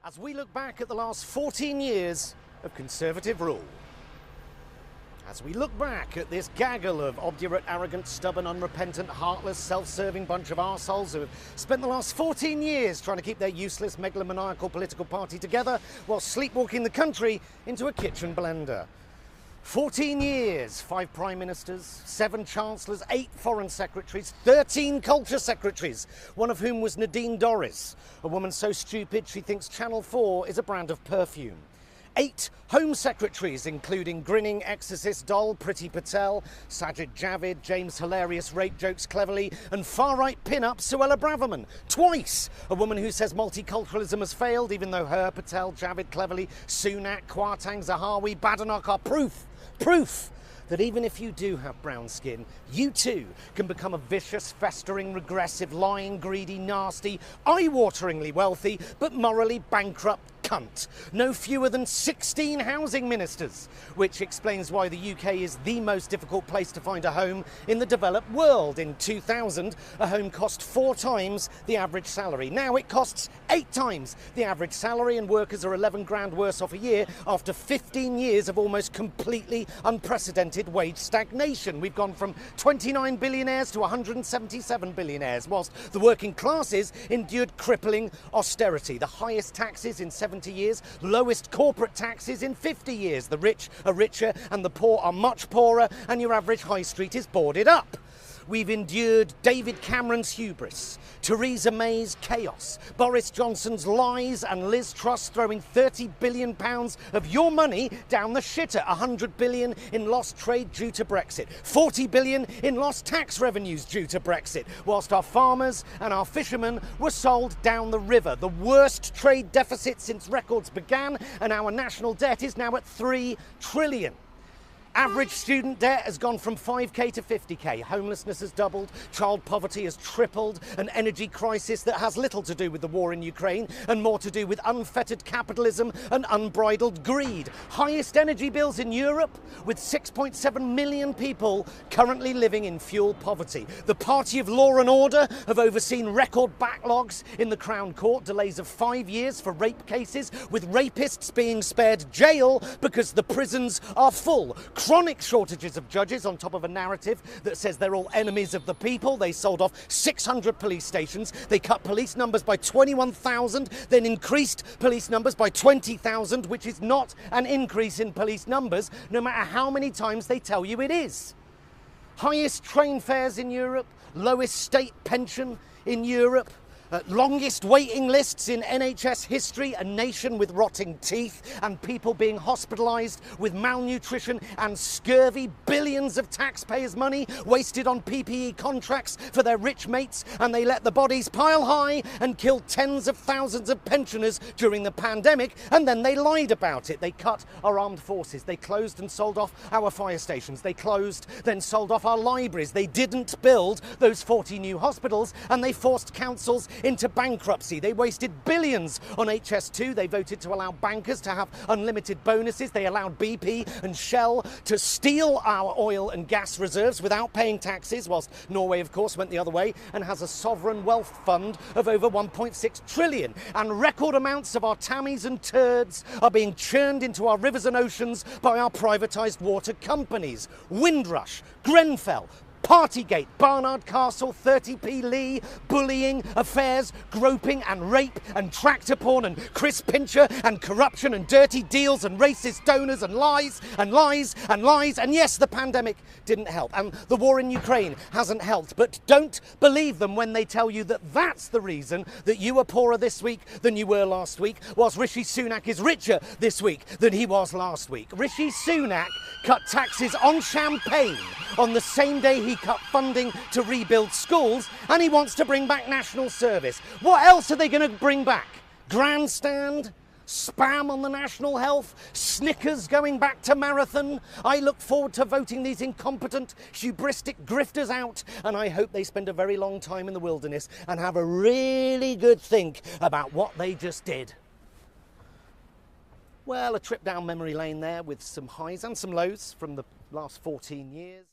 as we look back at the last 14 years of Conservative rule. As we look back at this gaggle of obdurate, arrogant, stubborn, unrepentant, heartless, self-serving bunch of arseholes who have spent the last 14 years trying to keep their useless, megalomaniacal political party together while sleepwalking the country into a kitchen blender. 14 years, 5 prime ministers, 7 chancellors, 8 foreign secretaries, 13 culture secretaries, one of whom was Nadine Dorries, a woman so stupid she thinks Channel 4 is a brand of perfume. 8 home secretaries, including grinning exorcist doll Priti Patel, Sajid Javid, James Hilarious rape jokes cleverly, and far-right pin-up Suella Braverman. Twice! A woman who says multiculturalism has failed, even though her, Patel, Javid cleverly, Sunak, Kwarteng, Zahawi, Badenoch are proof that even if you do have brown skin, you too can become a vicious, festering, regressive, lying, greedy, nasty, eye-wateringly wealthy, but morally bankrupt cunt. No fewer than 16 housing ministers, which explains why the UK is the most difficult place to find a home in the developed world. In 2000, a home cost 4 times the average salary. Now it costs 8 times the average salary, and workers are 11 grand worse off a year after 15 years of almost completely unprecedented wage stagnation. We've gone from 29 billionaires to 177 billionaires, whilst the working classes endured crippling austerity. The highest taxes in 70 years, lowest corporate taxes in 50 years. The rich are richer and the poor are much poorer, and your average high street is boarded up. We've endured David Cameron's hubris, Theresa May's chaos, Boris Johnson's lies, and Liz Truss throwing £30 billion of your money down the shitter. 100 billion in lost trade due to Brexit, 40 billion in lost tax revenues due to Brexit, whilst our farmers and our fishermen were sold down the river. The worst trade deficit since records began, and our national debt is now at 3 trillion. Average student debt has gone from 5k to 50k, homelessness has doubled, child poverty has tripled, an energy crisis that has little to do with the war in Ukraine and more to do with unfettered capitalism and unbridled greed. Highest energy bills in Europe, with 6.7 million people currently living in fuel poverty. The party of law and order have overseen record backlogs in the Crown Court, delays of 5 years for rape cases, with rapists being spared jail because the prisons are full. Chronic shortages of judges on top of a narrative that says they're all enemies of the people. They sold off 600 police stations. They cut police numbers by 21,000, then increased police numbers by 20,000, which is not an increase in police numbers, no matter how many times they tell you it is. Highest train fares in Europe, lowest state pension in Europe, longest waiting lists in NHS history, a nation with rotting teeth and people being hospitalised with malnutrition and scurvy, billions of taxpayers' money wasted on PPE contracts for their rich mates, and they let the bodies pile high and killed tens of thousands of pensioners during the pandemic, and then they lied about it. They cut our armed forces, they closed and sold off our fire stations, they closed, then sold off our libraries, they didn't build those 40 new hospitals, and they forced councils into bankruptcy. They wasted billions on HS2. They voted to allow bankers to have unlimited bonuses. They allowed BP and Shell to steal our oil and gas reserves without paying taxes, whilst Norway, of course, went the other way and has a sovereign wealth fund of over 1.6 trillion. And record amounts of our tammies and turds are being churned into our rivers and oceans by our privatised water companies. Windrush, Grenfell, Partygate, Barnard Castle, 30p Lee, bullying, affairs, groping and rape and tractor porn and Chris Pincher and corruption and dirty deals and racist donors and lies and lies and lies. And yes, the pandemic didn't help and the war in Ukraine hasn't helped, but don't believe them when they tell you that that's the reason that you are poorer this week than you were last week, whilst Rishi Sunak is richer this week than he was last week. Rishi Sunak cut taxes on champagne on the same day he cut funding to rebuild schools, and he wants to bring back national service. What else are they going to bring back? Grandstand? Spam on the national health? Snickers going back to marathon? I look forward to voting these incompetent, hubristic grifters out, and I hope they spend a very long time in the wilderness and have a really good think about what they just did. Well, a trip down memory lane there with some highs and some lows from the last 14 years.